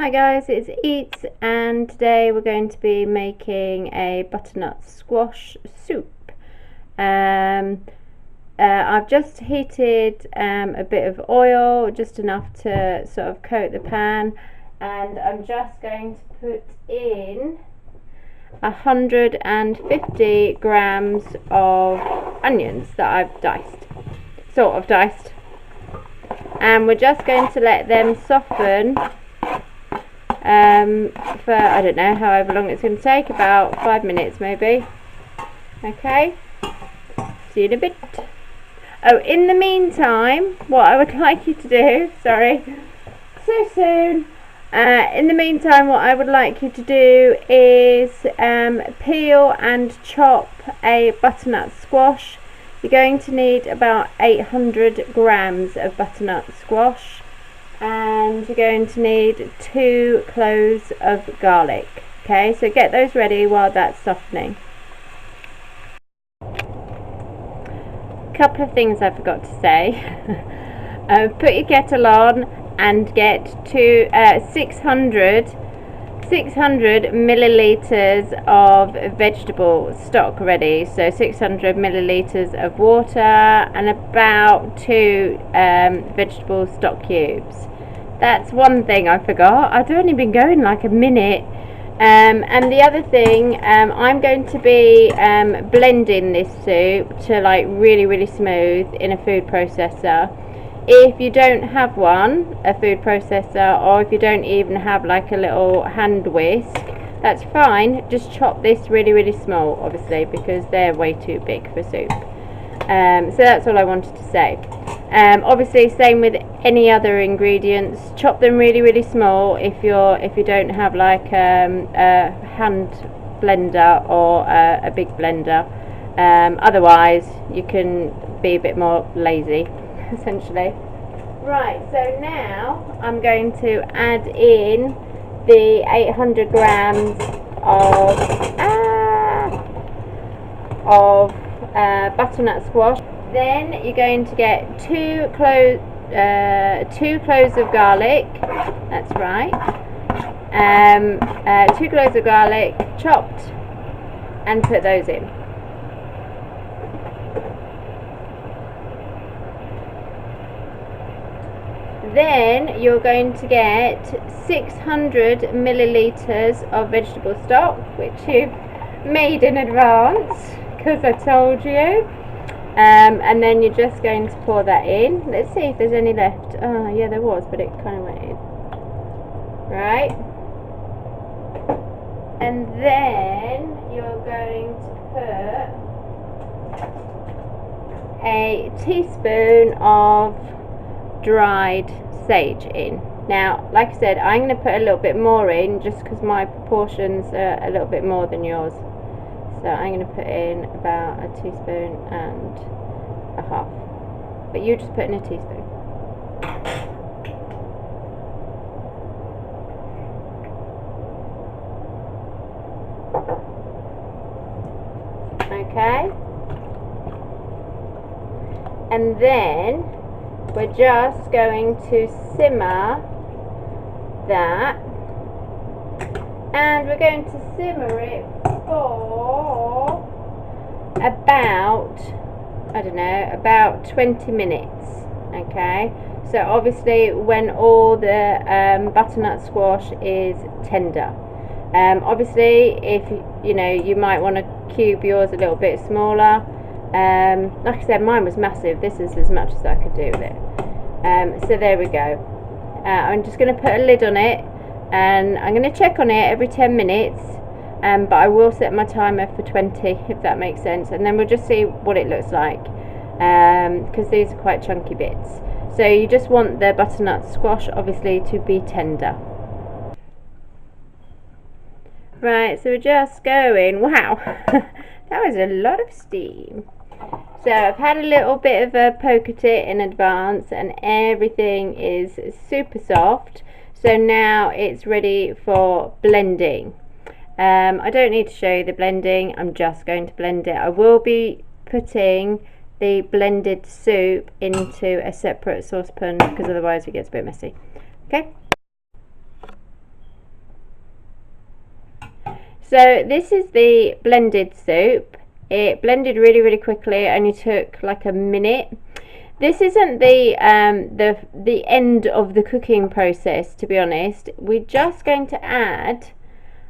Hi guys, it's Eats, and today we're going to be making a butternut squash soup. I've just heated a bit of oil, just enough to sort of coat the pan, and I'm just going to put in 150 grams of onions that I've sort of diced, and we're just going to let them soften for, I don't know, however long it's going to take, about 5 minutes maybe. Okay, see you in a bit. Oh, in the meantime, what I would like you to do, sorry, so soon. In the meantime, what I would like you to do is peel and chop a butternut squash. You're going to need about 800 grams of butternut squash, and you're going to need 2 cloves of garlic. Okay, so get those ready while that's softening. Couple of things I forgot to say. Put your kettle on and get to 600 milliliters of vegetable stock ready. So 600 milliliters of water and about 2 vegetable stock cubes. That's one thing I forgot. I've only been going like a minute. And the other thing, I'm going to be blending this soup to like really smooth in a food processor. If you don't have one, a food processor, or if you don't even have like a little hand whisk, that's fine. Just chop this really small, obviously, because they're way too big for soup. So that's all I wanted to say. Obviously, same with any other ingredients. Chop them really small if you don't have like a hand blender or a big blender. Otherwise, you can be a bit more lazy, essentially. Right. So now I'm going to add in the 800 grams of butternut squash. Then you're going to get 2 cloves of garlic. That's right. 2 cloves of garlic chopped, and put those in. Then you're going to get 600 milliliters of vegetable stock, which you've made in advance because I told you. And then you're just going to pour that in. Let's see if there's any left. Oh yeah, there was, but it kind of went in. Right. And then you're going to put a teaspoon of dried sage in. Now, like I said, I'm going to put a little bit more in just because my proportions are a little bit more than yours. So I'm going to put in about a teaspoon and a half. But you just put in a teaspoon. Okay. And then we're just going to simmer that. And we're going to simmer it for about, I don't know, about 20 minutes. Okay, so obviously when all the butternut squash is tender. Obviously, if you know, you might want to cube yours a little bit smaller. Like I said, mine was massive. This is as much as I could do with it. So there we go. I'm just going to put a lid on it, and I'm going to check on it every 10 minutes. But I will set my timer for 20, if that makes sense, and then we'll just see what it looks like, because these are quite chunky bits. So you just want the butternut squash obviously to be tender. Right, so we're just going, wow, that was a lot of steam. So I've had a little bit of a poke at it in advance, and everything is super soft. So now it's ready for blending. I don't need to show you the blending, I'm just going to blend it. I will be putting the blended soup into a separate saucepan because otherwise it gets a bit messy. Okay. So this is the blended soup. It blended really quickly. It only took like a minute. This isn't the end of the cooking process, to be honest. We're just going to add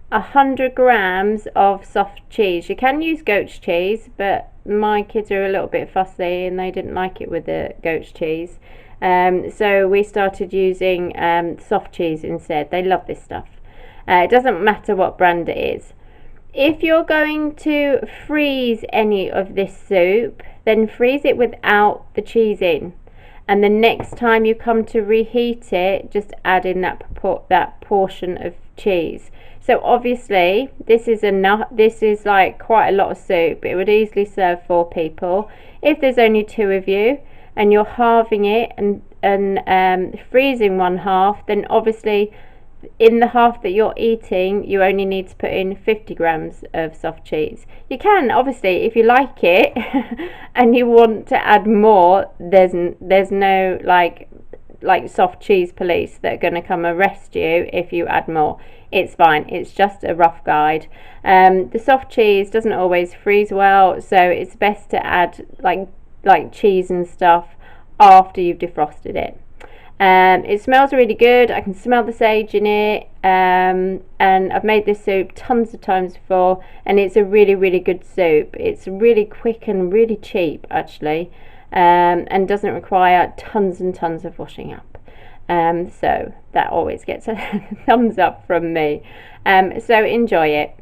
100 grams of soft cheese. You can use goat's cheese, but my kids are a little bit fussy and they didn't like it with the goat's cheese. So we started using soft cheese instead. They love this stuff. It doesn't matter what brand it is. If you're going to freeze any of this soup, then freeze it without the cheese in. And the next time you come to reheat it, just add in that portion of cheese. So obviously this is enough. This is like quite a lot of soup. It would easily serve 4 people. If there's only 2 of you and you're halving it and freezing one half, then obviously in the half that you're eating you only need to put in 50 grams of soft cheese. You can obviously, if you like it and you want to add more, there's no like soft cheese police that are going to come arrest you if you add more. It's fine, it's just a rough guide. The soft cheese doesn't always freeze well, so it's best to add like cheese and stuff after you've defrosted it. It smells really good. I can smell the sage in it, and I've made this soup tons of times before, and it's a really good soup. It's really quick and really cheap actually, and doesn't require tons and tons of washing up. So that always gets a thumbs up from me. So enjoy it.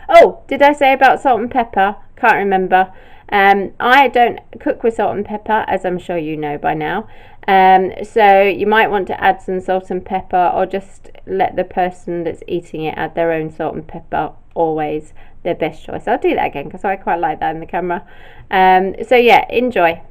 Oh, did I say about salt and pepper? Can't remember. I don't cook with salt and pepper, as I'm sure you know by now. So you might want to add some salt and pepper, or just let the person that's eating it add their own salt and pepper. Always their best choice. I'll do that again because I quite like that in the camera. So yeah, enjoy.